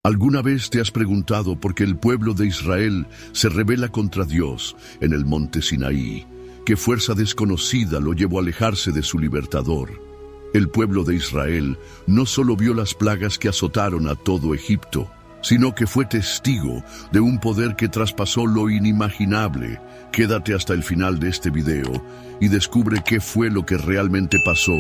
¿Alguna vez te has preguntado por qué el pueblo de Israel se rebela contra Dios en el monte Sinaí? ¿Qué fuerza desconocida lo llevó a alejarse de su libertador? El pueblo de Israel no solo vio las plagas que azotaron a todo Egipto, sino que fue testigo de un poder que traspasó lo inimaginable. Quédate hasta el final de este video y descubre qué fue lo que realmente pasó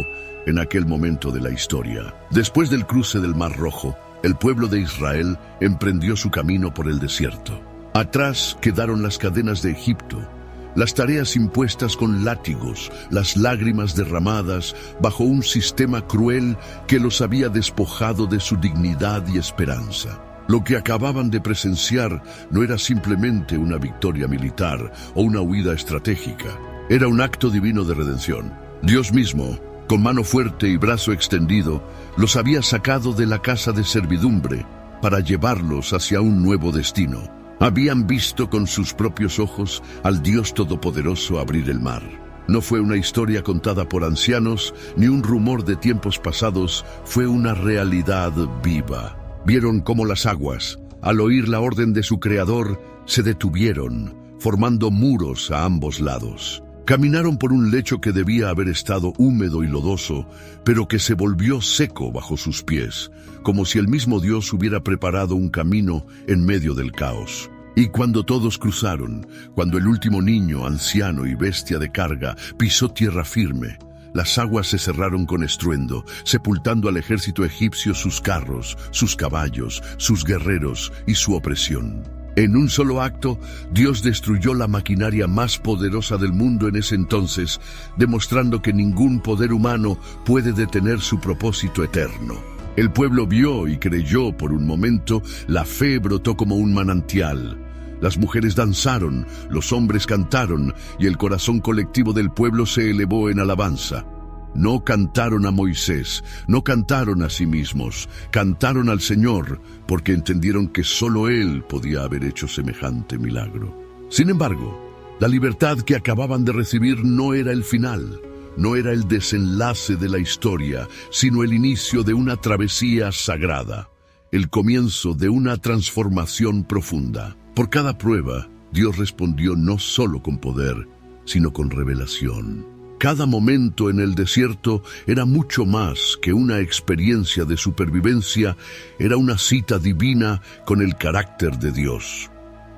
en aquel momento de la historia. Después del cruce del Mar Rojo, el pueblo de Israel emprendió su camino por el desierto. Atrás quedaron las cadenas de Egipto, las tareas impuestas con látigos, las lágrimas derramadas bajo un sistema cruel que los había despojado de su dignidad y esperanza. Lo que acababan de presenciar no era simplemente una victoria militar o una huida estratégica. Era un acto divino de redención. Dios mismo, con mano fuerte y brazo extendido, los había sacado de la casa de servidumbre para llevarlos hacia un nuevo destino. Habían visto con sus propios ojos al Dios Todopoderoso abrir el mar. No fue una historia contada por ancianos, ni un rumor de tiempos pasados, fue una realidad viva. Vieron cómo las aguas, al oír la orden de su Creador, se detuvieron, formando muros a ambos lados. Caminaron por un lecho que debía haber estado húmedo y lodoso, pero que se volvió seco bajo sus pies, como si el mismo Dios hubiera preparado un camino en medio del caos. Y cuando todos cruzaron, cuando el último niño, anciano y bestia de carga pisó tierra firme, las aguas se cerraron con estruendo, sepultando al ejército egipcio sus carros, sus caballos, sus guerreros y su opresión. En un solo acto, Dios destruyó la maquinaria más poderosa del mundo en ese entonces, demostrando que ningún poder humano puede detener su propósito eterno. El pueblo vio y creyó por un momento, la fe brotó como un manantial. Las mujeres danzaron, los hombres cantaron, y el corazón colectivo del pueblo se elevó en alabanza. No cantaron a Moisés, no cantaron a sí mismos, cantaron al Señor, porque entendieron que solo Él podía haber hecho semejante milagro. Sin embargo, la libertad que acababan de recibir no era el final, no era el desenlace de la historia, sino el inicio de una travesía sagrada, el comienzo de una transformación profunda. Por cada prueba, Dios respondió no solo con poder, sino con revelación. Cada momento en el desierto era mucho más que una experiencia de supervivencia, era una cita divina con el carácter de Dios.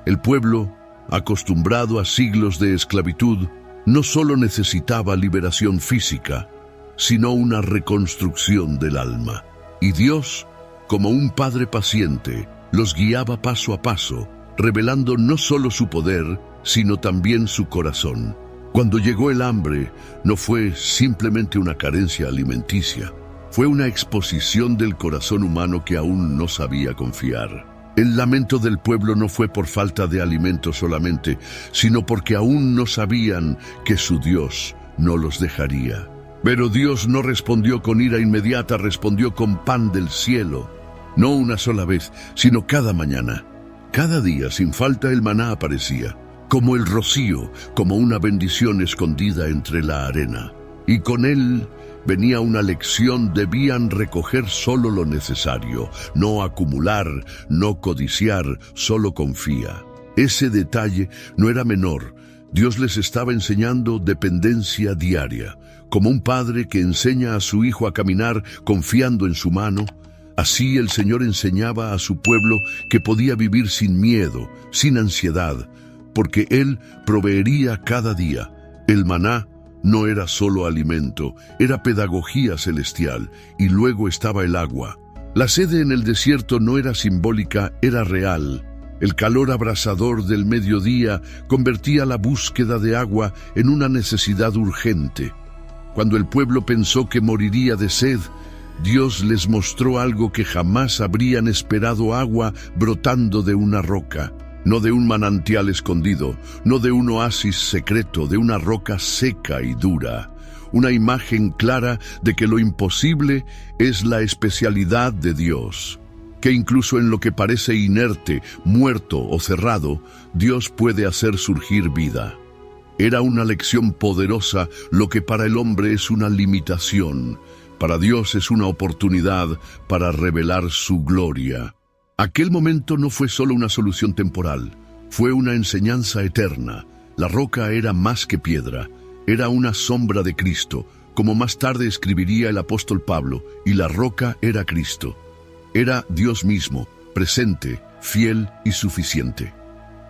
El pueblo, acostumbrado a siglos de esclavitud, no solo necesitaba liberación física, sino una reconstrucción del alma. Y Dios, como un padre paciente, los guiaba paso a paso, revelando no solo su poder, sino también su corazón. Cuando llegó el hambre, no fue simplemente una carencia alimenticia, fue una exposición del corazón humano que aún no sabía confiar. El lamento del pueblo no fue por falta de alimento solamente, sino porque aún no sabían que su Dios no los dejaría. Pero Dios no respondió con ira inmediata, respondió con pan del cielo. No una sola vez, sino cada mañana. Cada día, sin falta, el maná aparecía, como el rocío, como una bendición escondida entre la arena. Y con él venía una lección: debían recoger solo lo necesario, no acumular, no codiciar, solo confía. Ese detalle no era menor. Dios les estaba enseñando dependencia diaria, como un padre que enseña a su hijo a caminar confiando en su mano. Así el Señor enseñaba a su pueblo que podía vivir sin miedo, sin ansiedad, porque Él proveería cada día. El maná no era solo alimento, era pedagogía celestial, y luego estaba el agua. La sed en el desierto no era simbólica, era real. El calor abrasador del mediodía convertía la búsqueda de agua en una necesidad urgente. Cuando el pueblo pensó que moriría de sed, Dios les mostró algo que jamás habrían esperado: agua brotando de una roca. No de un manantial escondido, no de un oasis secreto, de una roca seca y dura. Una imagen clara de que lo imposible es la especialidad de Dios. Que incluso en lo que parece inerte, muerto o cerrado, Dios puede hacer surgir vida. Era una lección poderosa. Lo que para el hombre es una limitación, para Dios es una oportunidad para revelar su gloria. Aquel momento no fue solo una solución temporal, fue una enseñanza eterna. La roca era más que piedra, era una sombra de Cristo, como más tarde escribiría el apóstol Pablo, y la roca era Cristo. Era Dios mismo, presente, fiel y suficiente.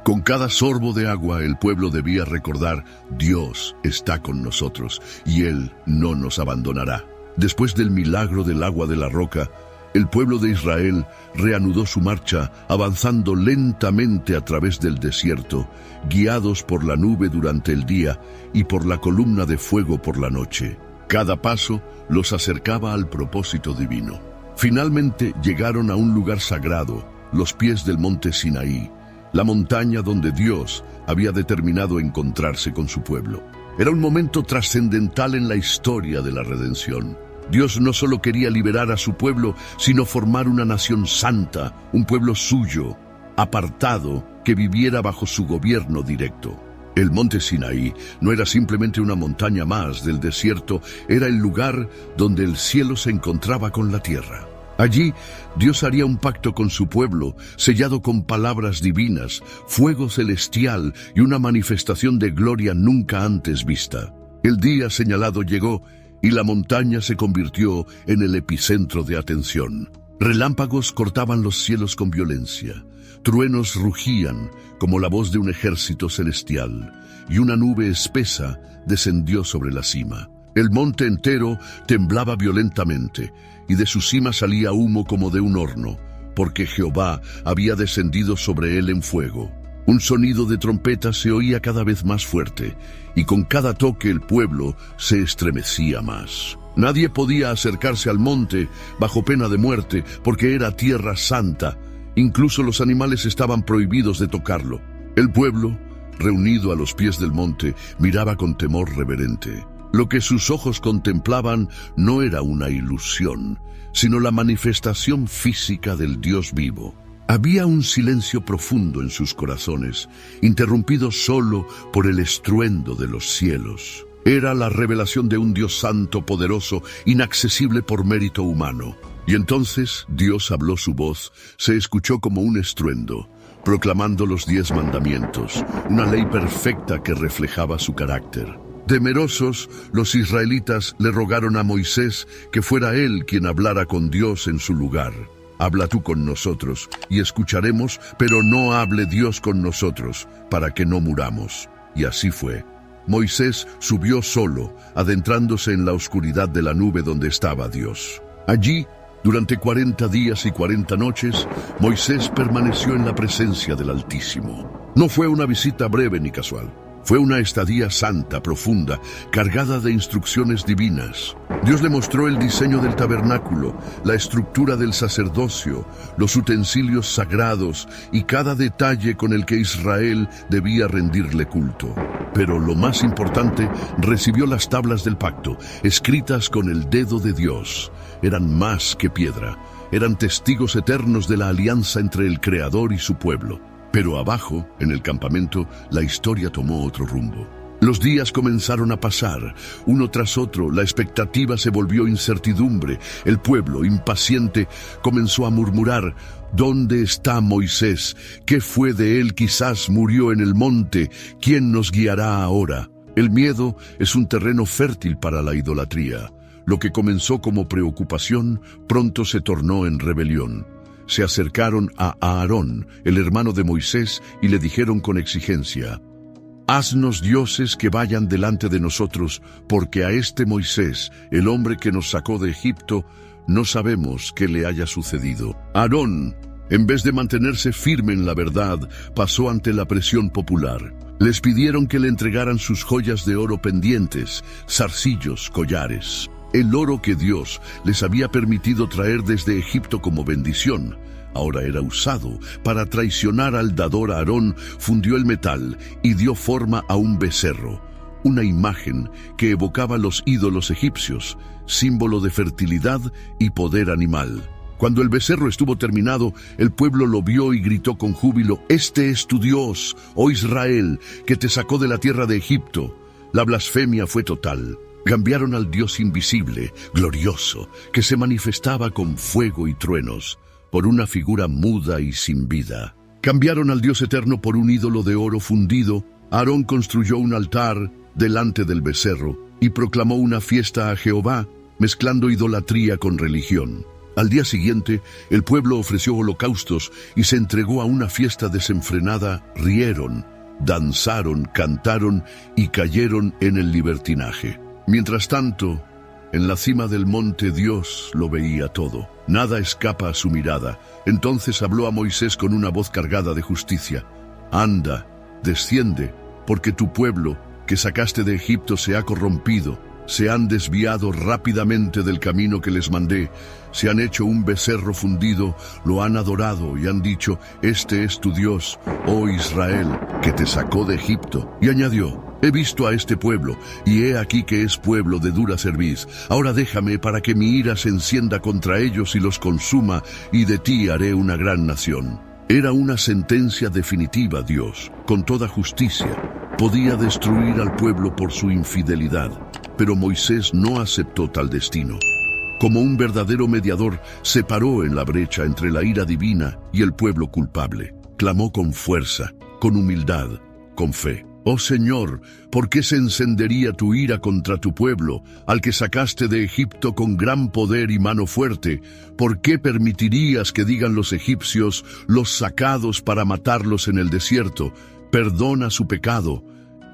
Con cada sorbo de agua el pueblo debía recordar: Dios está con nosotros y Él no nos abandonará. Después del milagro del agua de la roca, el pueblo de Israel reanudó su marcha, avanzando lentamente a través del desierto, guiados por la nube durante el día y por la columna de fuego por la noche. Cada paso los acercaba al propósito divino. Finalmente llegaron a un lugar sagrado, los pies del monte Sinaí, la montaña donde Dios había determinado encontrarse con su pueblo. Era un momento trascendental en la historia de la redención. Dios no solo quería liberar a su pueblo, sino formar una nación santa, un pueblo suyo, apartado, que viviera bajo su gobierno directo. El monte Sinaí no era simplemente una montaña más del desierto, era el lugar donde el cielo se encontraba con la tierra. Allí, Dios haría un pacto con su pueblo, sellado con palabras divinas, fuego celestial y una manifestación de gloria nunca antes vista. El día señalado llegó, y la montaña se convirtió en el epicentro de atención. Relámpagos cortaban los cielos con violencia, truenos rugían como la voz de un ejército celestial, y una nube espesa descendió sobre la cima. El monte entero temblaba violentamente, y de su cima salía humo como de un horno, porque Jehová había descendido sobre él en fuego. Un sonido de trompeta se oía cada vez más fuerte, y con cada toque el pueblo se estremecía más. Nadie podía acercarse al monte bajo pena de muerte, porque era tierra santa. Incluso los animales estaban prohibidos de tocarlo. El pueblo, reunido a los pies del monte, miraba con temor reverente. Lo que sus ojos contemplaban no era una ilusión, sino la manifestación física del Dios vivo. Había un silencio profundo en sus corazones, interrumpido solo por el estruendo de los cielos. Era la revelación de un Dios santo, poderoso, inaccesible por mérito humano. Y entonces Dios habló, su voz se escuchó como un estruendo, proclamando los 10 mandamientos, una ley perfecta que reflejaba su carácter. Temerosos, los israelitas le rogaron a Moisés que fuera él quien hablara con Dios en su lugar. Habla tú con nosotros, y escucharemos, pero no hable Dios con nosotros, para que no muramos. Y así fue. Moisés subió solo, adentrándose en la oscuridad de la nube donde estaba Dios. Allí, durante 40 días y 40 noches, Moisés permaneció en la presencia del Altísimo. No fue una visita breve ni casual. Fue una estadía santa, profunda, cargada de instrucciones divinas. Dios le mostró el diseño del tabernáculo, la estructura del sacerdocio, los utensilios sagrados y cada detalle con el que Israel debía rendirle culto. Pero lo más importante, recibió las tablas del pacto, escritas con el dedo de Dios. Eran más que piedra, eran testigos eternos de la alianza entre el Creador y su pueblo. Pero abajo, en el campamento, la historia tomó otro rumbo. Los días comenzaron a pasar, uno tras otro, la expectativa se volvió incertidumbre. El pueblo, impaciente, comenzó a murmurar: ¿dónde está Moisés? ¿Qué fue de él? Quizás murió en el monte. ¿Quién nos guiará ahora? El miedo es un terreno fértil para la idolatría. Lo que comenzó como preocupación, pronto se tornó en rebelión. Se acercaron a Aarón, el hermano de Moisés, y le dijeron con exigencia: «Haznos dioses que vayan delante de nosotros, porque a este Moisés, el hombre que nos sacó de Egipto, no sabemos qué le haya sucedido». Aarón, en vez de mantenerse firme en la verdad, pasó ante la presión popular. Les pidieron que le entregaran sus joyas de oro pendientes, zarcillos, collares. El oro que Dios les había permitido traer desde Egipto como bendición, ahora era usado para traicionar al dador. Aarón fundió el metal y dio forma a un becerro, una imagen que evocaba los ídolos egipcios, símbolo de fertilidad y poder animal. Cuando el becerro estuvo terminado, el pueblo lo vio y gritó con júbilo: «Este es tu Dios, oh Israel, que te sacó de la tierra de Egipto». La blasfemia fue total. Cambiaron al Dios invisible, glorioso, que se manifestaba con fuego y truenos. por una figura muda y sin vida. Cambiaron al Dios eterno por un ídolo de oro fundido. Aarón construyó un altar delante del becerro y proclamó una fiesta a Jehová, mezclando idolatría con religión. Al día siguiente, el pueblo ofreció holocaustos y se entregó a una fiesta desenfrenada. Rieron, danzaron, cantaron y cayeron en el libertinaje. Mientras tanto, en la cima del monte Dios lo veía todo. Nada escapa a su mirada. Entonces habló a Moisés con una voz cargada de justicia. Anda, desciende, porque tu pueblo, que sacaste de Egipto, se ha corrompido. Se han desviado rápidamente del camino que les mandé. Se han hecho un becerro fundido, lo han adorado y han dicho: este es tu Dios, oh Israel, que te sacó de Egipto. Y añadió: he visto a este pueblo, y he aquí que es pueblo de dura cerviz. Ahora déjame para que mi ira se encienda contra ellos y los consuma, y de ti haré una gran nación. Era una sentencia definitiva. Dios, con toda justicia, podía destruir al pueblo por su infidelidad, pero Moisés no aceptó tal destino. Como un verdadero mediador, se paró en la brecha entre la ira divina y el pueblo culpable. Clamó con fuerza, con humildad, con fe. Oh Señor, ¿por qué se encendería tu ira contra tu pueblo, al que sacaste de Egipto con gran poder y mano fuerte? ¿Por qué permitirías que digan los egipcios, los sacados para matarlos en el desierto? Perdona su pecado.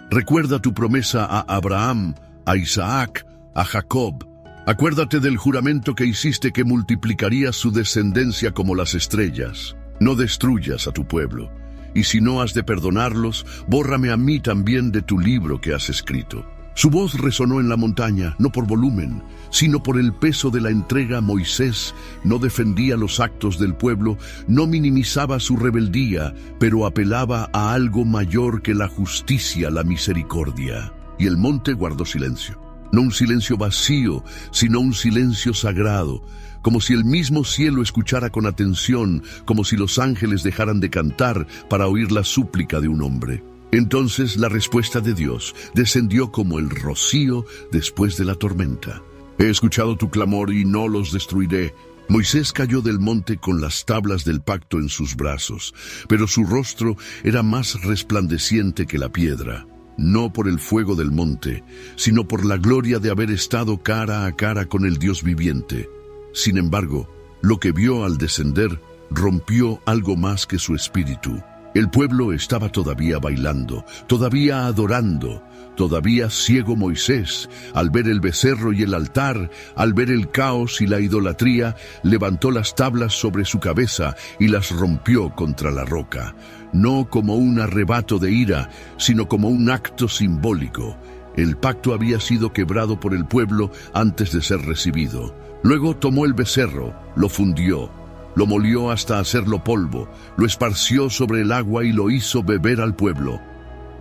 Recuerda tu promesa a Abraham, a Isaac, a Jacob. Acuérdate del juramento que hiciste, que multiplicarías su descendencia como las estrellas. No destruyas a tu pueblo. Y si no has de perdonarlos, bórrame a mí también de tu libro que has escrito. Su voz resonó en la montaña, no por volumen, sino por el peso de la entrega. Moisés no defendía los actos del pueblo, no minimizaba su rebeldía, pero apelaba a algo mayor que la justicia, la misericordia. Y el monte guardó silencio. No un silencio vacío, sino un silencio sagrado, como si el mismo cielo escuchara con atención, como si los ángeles dejaran de cantar para oír la súplica de un hombre. Entonces la respuesta de Dios descendió como el rocío después de la tormenta. He escuchado tu clamor y no los destruiré. Moisés cayó del monte con las tablas del pacto en sus brazos, pero su rostro era más resplandeciente que la piedra. No por el fuego del monte, sino por la gloria de haber estado cara a cara con el Dios viviente. Sin embargo, lo que vio al descender rompió algo más que su espíritu. El pueblo estaba todavía bailando, todavía adorando, todavía ciego. Moisés, al ver el becerro y el altar, al ver el caos y la idolatría, levantó las tablas sobre su cabeza y las rompió contra la roca. No como un arrebato de ira, sino como un acto simbólico. El pacto había sido quebrado por el pueblo antes de ser recibido. Luego tomó el becerro, lo fundió, lo molió hasta hacerlo polvo, lo esparció sobre el agua y lo hizo beber al pueblo,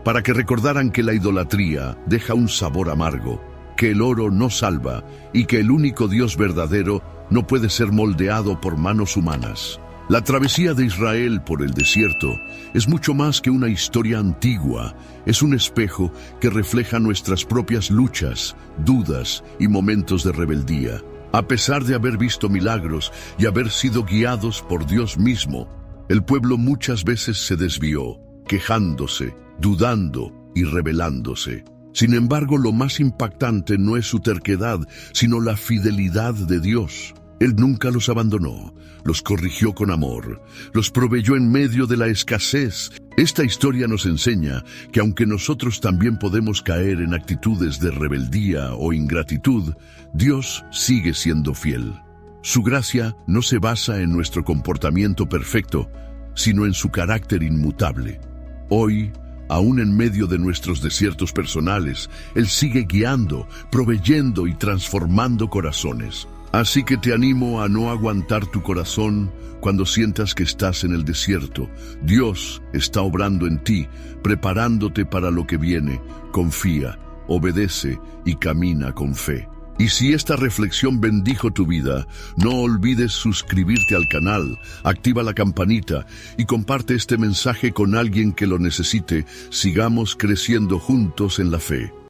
para que recordaran que la idolatría deja un sabor amargo, que el oro no salva y que el único Dios verdadero no puede ser moldeado por manos humanas. La travesía de Israel por el desierto es mucho más que una historia antigua. Es un espejo que refleja nuestras propias luchas, dudas y momentos de rebeldía. A pesar de haber visto milagros y haber sido guiados por Dios mismo, el pueblo muchas veces se desvió, quejándose, dudando y rebelándose. Sin embargo, lo más impactante no es su terquedad, sino la fidelidad de Dios. Él nunca los abandonó, los corrigió con amor, los proveyó en medio de la escasez. Esta historia nos enseña que aunque nosotros también podemos caer en actitudes de rebeldía o ingratitud, Dios sigue siendo fiel. Su gracia no se basa en nuestro comportamiento perfecto, sino en su carácter inmutable. Hoy, aún en medio de nuestros desiertos personales, Él sigue guiando, proveyendo y transformando corazones. Así que te animo a no aguantar tu corazón cuando sientas que estás en el desierto. Dios está obrando en ti, preparándote para lo que viene. Confía, obedece y camina con fe. Y si esta reflexión bendijo tu vida, no olvides suscribirte al canal, activa la campanita y comparte este mensaje con alguien que lo necesite. Sigamos creciendo juntos en la fe.